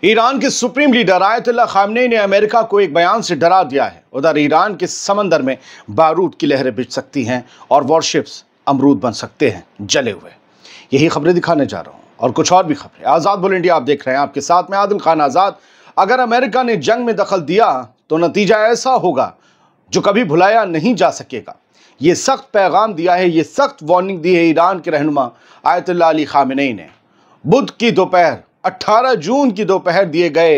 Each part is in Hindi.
ईरान के सुप्रीम लीडर आयतुल्लाह खामनेई ने अमेरिका को एक बयान से डरा दिया है। उधर ईरान के समंदर में बारूद की लहरें बिछ सकती हैं और वॉरशिप्स अमरूद बन सकते हैं जले हुए। यही खबरें दिखाने जा रहा हूं और कुछ और भी खबरें। आज़ाद बुलेटिन इंडिया आप देख रहे हैं, आपके साथ में आदिल खान आज़ाद। अगर अमेरिका ने जंग में दखल दिया तो नतीजा ऐसा होगा जो कभी भुलाया नहीं जा सकेगा। ये सख्त पैगाम दिया है, ये सख्त वार्निंग दी है ईरान के रहनुमा आयतुल्लाह अली खामेनेई ने। बुध की दोपहर 18 जून की दोपहर दिए गए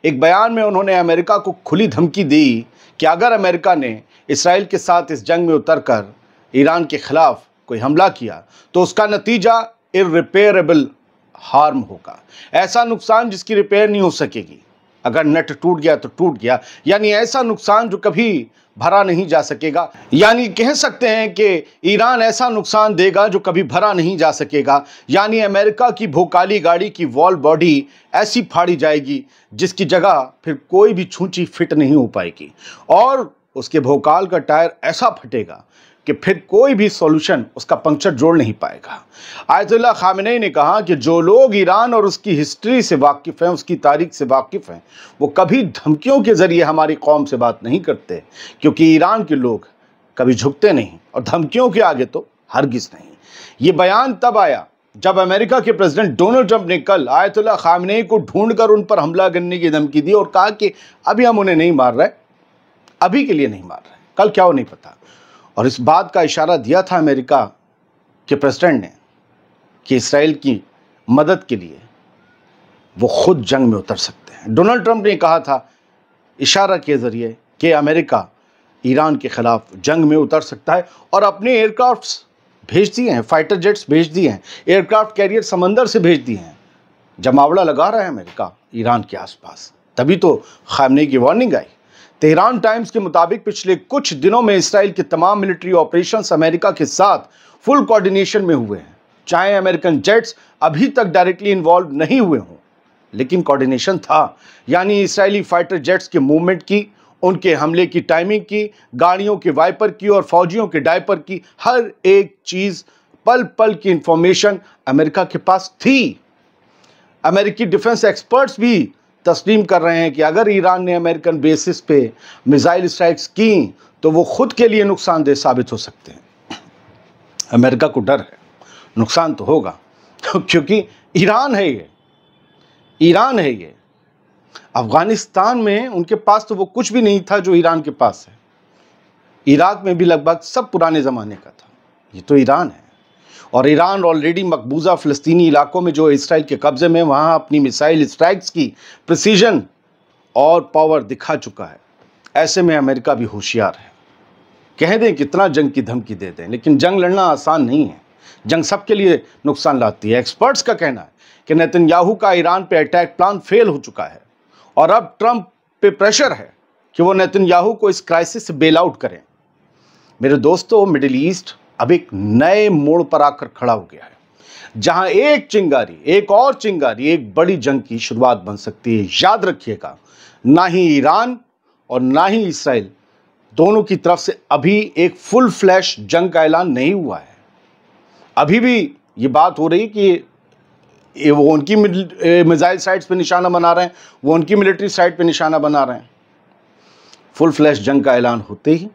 एक बयान में उन्होंने अमेरिका को खुली धमकी दी कि अगर अमेरिका ने इसराइल के साथ इस जंग में उतरकर ईरान के खिलाफ कोई हमला किया तो उसका नतीजा इररिपेयरेबल हार्म होगा, ऐसा नुकसान जिसकी रिपेयर नहीं हो सकेगी। अगर नट टूट गया तो टूट गया, यानी ऐसा नुकसान जो कभी भरा नहीं जा सकेगा। यानी कह सकते हैं कि ईरान ऐसा नुकसान देगा जो कभी भरा नहीं जा सकेगा। यानी अमेरिका की भोकाली गाड़ी की वॉल बॉडी ऐसी फाड़ी जाएगी जिसकी जगह फिर कोई भी छूंची फिट नहीं हो पाएगी, और उसके भोकाल का टायर ऐसा फटेगा कि फिर कोई भी सॉल्यूशन उसका पंक्चर जोड़ नहीं पाएगा। आयतुल्लाह खामेनेई ने कहा कि जो लोग ईरान और उसकी हिस्ट्री से वाकिफ़ हैं, उसकी तारीख से वाकिफ़ हैं, वो कभी धमकियों के ज़रिए हमारी कौम से बात नहीं करते, क्योंकि ईरान के लोग कभी झुकते नहीं और धमकियों के आगे तो हरगिज़ नहीं। ये बयान तब आया जब अमेरिका के प्रेसिडेंट डोनाल्ड ट्रंप ने कल आयतुल्लाह खामेनेई को ढूंढकर उन पर हमला करने की धमकी दी और कहा कि अभी हम उन्हें नहीं मार रहे, अभी के लिए नहीं मार रहे, कल क्या हो नहीं पता। और इस बात का इशारा दिया था अमेरिका के प्रेसिडेंट ने कि इसराइल की मदद के लिए वो खुद जंग में उतर सकते हैं। डोनाल्ड ट्रंप ने कहा था इशारा के ज़रिए कि अमेरिका ईरान के ख़िलाफ़ जंग में उतर सकता है और अपने एयरक्राफ्ट्स भेज दिए हैं, फाइटर जेट्स भेज दिए हैं, एयरक्राफ्ट कैरियर समंदर से भेज दिए हैं। जमावड़ा लगा रहा है अमेरिका ईरान के आसपास, तभी तो खामनेई की वार्निंग आई। तेहरान टाइम्स के मुताबिक पिछले कुछ दिनों में इसराइल के तमाम मिलिट्री ऑपरेशंस अमेरिका के साथ फुल कोऑर्डिनेशन में हुए हैं। चाहे अमेरिकन जेट्स अभी तक डायरेक्टली इन्वॉल्व नहीं हुए हों, लेकिन कोऑर्डिनेशन था। यानी इसराइली फाइटर जेट्स के मूवमेंट की, उनके हमले की टाइमिंग की, गाड़ियों के वाइपर की और फौजियों के डायपर की, हर एक चीज़ पल पल की इंफॉर्मेशन अमेरिका के पास थी। अमेरिकी डिफेंस एक्सपर्ट्स भी तस्लीम कर रहे हैं कि अगर ईरान ने अमेरिकन बेसिस पे मिसाइल स्ट्राइक्स की तो वो खुद के लिए नुकसानदेह साबित हो सकते हैं। अमेरिका को डर है नुकसान तो होगा, क्योंकि ईरान है ये, ईरान है ये। अफगानिस्तान में उनके पास तो वो कुछ भी नहीं था जो ईरान के पास है। इराक में भी लगभग सब पुराने ज़माने का था। ये तो ईरान है, और ईरान ऑलरेडी मकबूजा फ़लस्तीनी इलाकों में जो इसराइल के कब्ज़े में, वहाँ अपनी मिसाइल स्ट्राइक्स की प्रिसीजन और पावर दिखा चुका है। ऐसे में अमेरिका भी होशियार है। कह दें कितना जंग की धमकी दे दें, लेकिन जंग लड़ना आसान नहीं है। जंग सबके लिए नुकसान लाती है। एक्सपर्ट्स का कहना है कि नेतन्याहू का ईरान पे अटैक प्लान फेल हो चुका है और अब ट्रंप पे प्रेशर है कि वो नेतन्याहू को इस क्राइसिस से बेल आउट करें। मेरे दोस्तों, मिडिल ईस्ट अब एक नए मोड़ पर आकर खड़ा हो गया है, जहां एक चिंगारी, एक और चिंगारी, एक बड़ी जंग की शुरुआत बन सकती है। याद रखिएगा, ना ही ईरान और ना ही इसराइल दोनों की तरफ से अभी एक फुल फ्लैश जंग का ऐलान नहीं हुआ है। अभी भी ये बात हो रही कि वो उनकी मिसाइल साइट्स पे निशाना बना रहे हैं, वो उनकी मिलिट्री साइट पे निशाना बना रहे हैं। फुल फ्लैश जंग का ऐलान होते ही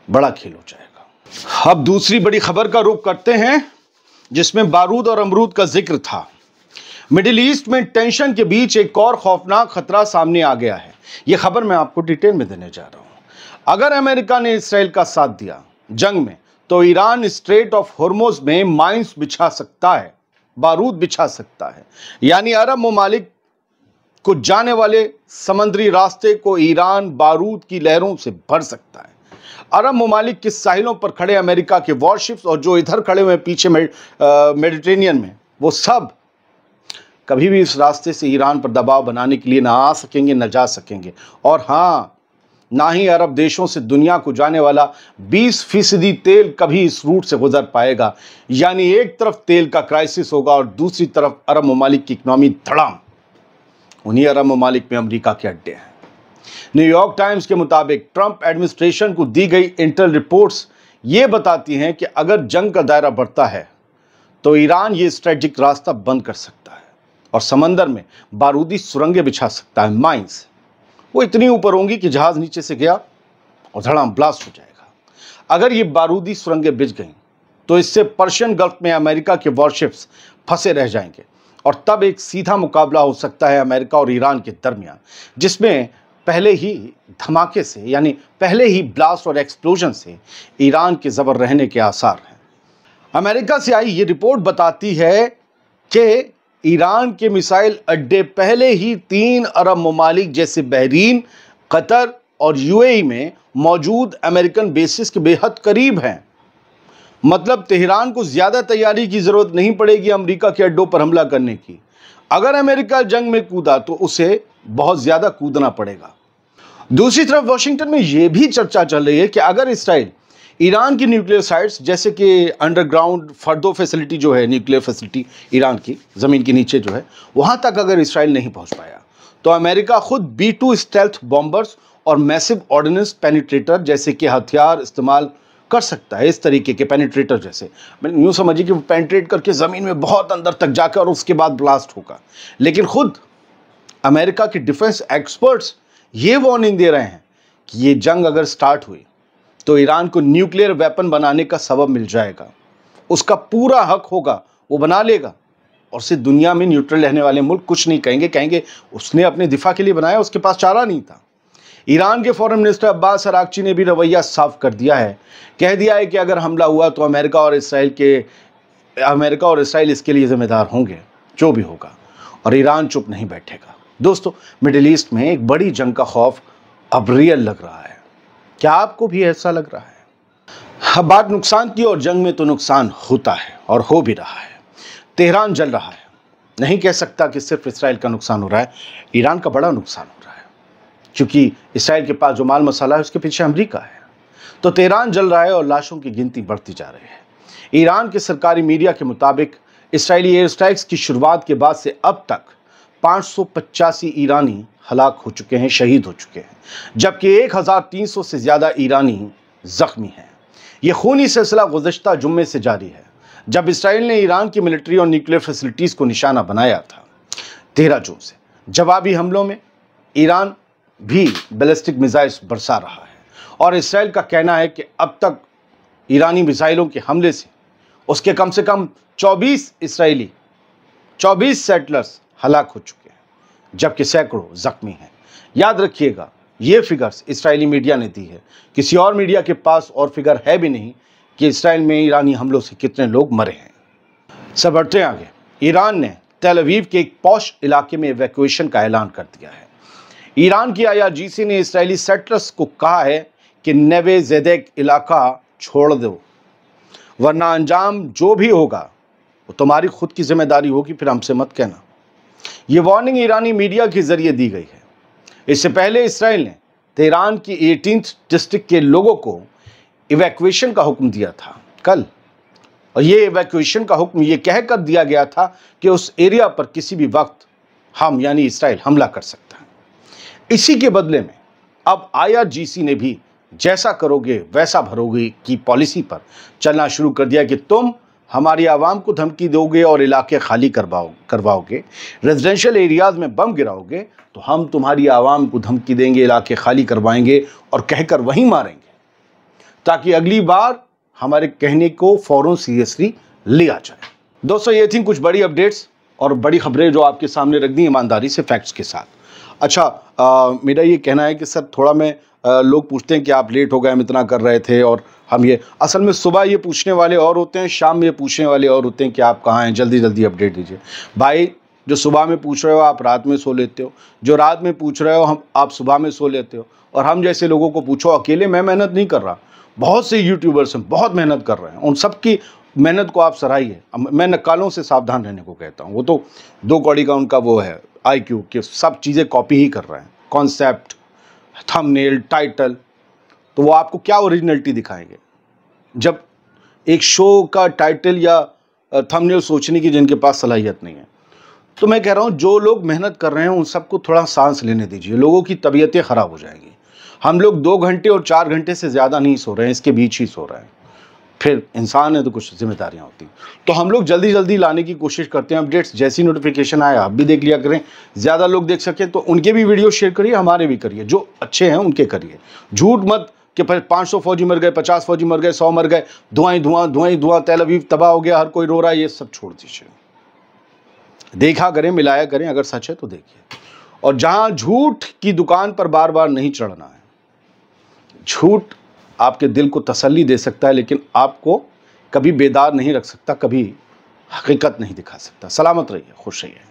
बड़ा खेल हो जाएगा। अब दूसरी बड़ी खबर का रुख करते हैं, जिसमें बारूद और अमरूद का जिक्र था। मिडिल ईस्ट में टेंशन के बीच एक और खौफनाक खतरा सामने आ गया है। यह खबर मैं आपको डिटेल में देने जा रहा हूं। अगर अमेरिका ने इसराइल का साथ दिया जंग में, तो ईरान स्ट्रेट ऑफ हॉर्मुज़ में माइंस बिछा सकता है, बारूद बिछा सकता है। यानी अरब ममालिक को जाने वाले समुद्री रास्ते को ईरान बारूद की लहरों से भर सकता है। अरब ममालिक के साहिलों पर खड़े अमेरिका के वॉरशिप्स और जो इधर खड़े हुए पीछे मेडिटेरेनियन में, वो सब कभी भी इस रास्ते से ईरान पर दबाव बनाने के लिए ना आ सकेंगे, ना जा सकेंगे। और हाँ, ना ही अरब देशों से दुनिया को जाने वाला 20% तेल कभी इस रूट से गुजर पाएगा। यानी एक तरफ तेल का क्राइसिस होगा और दूसरी तरफ अरब ममालिक की इकनॉमी धड़ाम। उन्हीं अरब ममालिक में अमेरिका के अड्डे हैं। न्यूयॉर्क टाइम्स के मुताबिक ट्रंप एडमिनिस्ट्रेशन को दी गई इंटेल रिपोर्ट्स ये बताती हैं कि अगर जंग का दायरा बढ़ता है तो ईरान ये स्ट्रेटेजिक रास्ता बंद कर सकता है और समंदर में बारूदी सुरंगें बिछा सकता है, माइंस। वो इतनी ऊपर होंगी कि जहाज नीचे से गया और धड़ाम ब्लास्ट हो जाएगा। अगर ये बारूदी सुरंगें बिछ गईं तो इससे पर्शियन गल्फ में अमेरिका के वॉरशिप्स फंसे रह जाएंगे और तब एक सीधा मुकाबला हो सकता है अमेरिका और ईरान के दरमियान, जिसमें पहले ही धमाके से, यानी पहले ही ब्लास्ट और एक्सप्लोजन से ईरान के जबर रहने के आसार हैं। अमेरिका से आई ये रिपोर्ट बताती है कि ईरान के मिसाइल अड्डे पहले ही 3 अरब ममालिक जैसे बहरीन, कतर और यूएई में मौजूद अमेरिकन बेसिस के बेहद करीब हैं। मतलब तेहरान को ज्यादा तैयारी की जरूरत नहीं पड़ेगी अमेरिका के अड्डों पर हमला करने की। अगर अमेरिका जंग में कूदा तो उसे बहुत ज्यादा कूदना पड़ेगा। दूसरी तरफ वाशिंगटन में यह भी चर्चा चल रही है कि अगर इसराइल ईरान की न्यूक्लियर साइट्स, जैसे कि अंडरग्राउंड फर्दो फैसिलिटी जो है, न्यूक्लियर फैसिलिटी ईरान की ज़मीन के नीचे जो है, वहाँ तक अगर इसराइल नहीं पहुँच पाया तो अमेरिका खुद B-2 स्टेल्थ बॉम्बर्स और मैसिव ऑर्डिनेंस पेनिट्रेटर जैसे कि हथियार इस्तेमाल कर सकता है। इस तरीके के पेनिट्रेटर जैसे, मैंने यूँ समझिए कि वो पेनिट्रेट करके ज़मीन में बहुत अंदर तक जाकर और उसके बाद ब्लास्ट होगा। लेकिन खुद अमेरिका के डिफेंस एक्सपर्ट्स ये वार्निंग दे रहे हैं कि ये जंग अगर स्टार्ट हुई तो ईरान को न्यूक्लियर वेपन बनाने का सबब मिल जाएगा। उसका पूरा हक होगा, वो बना लेगा और सिर्फ दुनिया में न्यूट्रल रहने वाले मुल्क कुछ नहीं कहेंगे, कहेंगे उसने अपने दिफा के लिए बनाया, उसके पास चारा नहीं था। ईरान के फॉरेन मिनिस्टर अब्बास अराक्ची ने भी रवैया साफ कर दिया है, कह दिया है कि अगर हमला हुआ तो अमेरिका और इसराइल इसके लिए जिम्मेदार होंगे, जो भी होगा, और ईरान चुप नहीं बैठेगा। दोस्तों, मिडिल ईस्ट में एक बड़ी जंग का खौफ अब रियल लग रहा है। क्या आपको भी ऐसा लग रहा है? अब बात नुकसान की, और जंग में तो नुकसान होता है और हो भी रहा है। तेहरान जल रहा है। नहीं कह सकता कि सिर्फ इसराइल का नुकसान हो रहा है, ईरान का बड़ा नुकसान हो रहा है, क्योंकि इसराइल के पास जो माल मसाला है उसके पीछे अमेरिका है। तो तेहरान जल रहा है और लाशों की गिनती बढ़ती जा रही है। ईरान के सरकारी मीडिया के मुताबिक इसराइली एयर स्ट्राइक्स की शुरुआत के बाद से अब तक 585 ईरानी हलाक हो चुके हैं, शहीद हो चुके हैं, जबकि 1300 से ज़्यादा ईरानी जख्मी हैं। ये खूनी सिलसिला गुज़श्ता जुम्मे से जारी है, जब इसराइल ने ईरान की मिलिट्री और न्यूक्लियर फैसिलिटीज़ को निशाना बनाया था। 13 जून से जवाबी हमलों में ईरान भी बैलिस्टिक मिसाइल्स बरसा रहा है और इसराइल का कहना है कि अब तक ईरानी मिसाइलों के हमले से उसके कम से कम 24 सेटलर्स हलाक हो चुके हैं, जबकि सैकड़ों जख्मी हैं। याद रखिएगा, ये फिगर्स इसराइली मीडिया ने दी है, किसी और मीडिया के पास और फिगर है भी नहीं कि इसराइल में ईरानी हमलों से कितने लोग मरे हैं। सब बढ़ते आगे, ईरान ने तेल अवीव के एक पॉश इलाके में इवैक्यूएशन का ऐलान कर दिया है। ईरान की IRGC ने इसराइली सेटलर्स को कहा है कि नेवे ज़ेदेक इलाका छोड़ दो, वरना अंजाम जो भी होगा वो तुम्हारी खुद की जिम्मेदारी होगी, फिर हमसे मत कहना। ये वार्निंग ईरानी मीडिया के जरिए दी गई है। इससे पहले इसराइल ने तेहरान की 18th डिस्ट्रिक्ट के लोगों को इवैक्यूएशन का हुक्म दिया था कल, और ये इवैक्यूएशन का हुक्म ये कह कर दिया गया था कि उस एरिया पर किसी भी वक्त हम यानी इसराइल हमला कर सकता है। इसी के बदले में अब IRGC ने भी जैसा करोगे वैसा भरोगे की पॉलिसी पर चलना शुरू कर दिया कि तुम हमारी आवाम को धमकी दोगे और इलाके खाली करवाओगे, रेजिडेंशियल एरियाज में बम गिराओगे, तो हम तुम्हारी आवाम को धमकी देंगे, इलाके खाली करवाएंगे और कहकर वहीं मारेंगे, ताकि अगली बार हमारे कहने को फौरन सीरियसली लिया जाए। दोस्तों, ये थी कुछ बड़ी अपडेट्स और बड़ी खबरें जो आपके सामने रख दी ईमानदारी से, फैक्ट्स के साथ। अच्छा, मेरा ये कहना है कि सर थोड़ा मैं लोग पूछते हैं कि आप लेट हो गए, हम इतना कर रहे थे, और हम ये असल में सुबह ये पूछने वाले और होते हैं, शाम में ये पूछने वाले और होते हैं कि आप कहाँ हैं, जल्दी जल्दी अपडेट दीजिए। भाई, जो सुबह में पूछ रहे हो आप रात में सो लेते हो, जो रात में पूछ रहे हो आप सुबह में सो लेते हो, और हम जैसे लोगों को पूछो, अकेले मैं मेहनत नहीं कर रहा, बहुत से यूट्यूबर्स हैं बहुत मेहनत कर रहे हैं, उन सबकी मेहनत को आप सराहिए। मैं नकालों से सावधान रहने को कहता हूँ। वो तो 2 कौड़ी का उनका वो है IQ कि सब चीज़ें कॉपी ही कर रहे हैं, कॉन्सेप्ट, थंबनेल, टाइटल, तो वो आपको क्या ओरिजिनलिटी दिखाएंगे जब एक शो का टाइटल या थंबनेल सोचने की जिनके पास सलाहियत नहीं है। तो मैं कह रहा हूँ, जो लोग मेहनत कर रहे हैं उन सबको थोड़ा सांस लेने दीजिए, लोगों की तबीयतें ख़राब हो जाएंगी। हम लोग 2 घंटे और 4 घंटे से ज़्यादा नहीं सो रहे हैं, इसके बीच ही सो रहे हैं। फिर इंसान है तो कुछ जिम्मेदारियां होती हैं। तो हम लोग जल्दी जल्दी लाने की कोशिश करते हैं अपडेट्स, जैसी नोटिफिकेशन आए आप भी देख लिया करें, ज़्यादा लोग देख सकें तो उनके भी वीडियो शेयर करिए, हमारे भी करिए, जो अच्छे हैं उनके करिए। झूठ मत कि 500 फौजी मर गए, 50 फौजी मर गए, 100 मर गए, धुआं ही धुआं, धुआं ही धुआं, तेल अवीव तबाह हो गया, हर कोई रो रहा है, ये सब छोड़ दीजिए। देखा करें, मिलाया करें, अगर सच है तो देखिए। और जहां झूठ की दुकान पर बार बार नहीं चढ़ना है। झूठ आपके दिल को तसल्ली दे सकता है, लेकिन आपको कभी बेदार नहीं रख सकता, कभी हकीकत नहीं दिखा सकता। सलामत रहिए, खुश रहिए।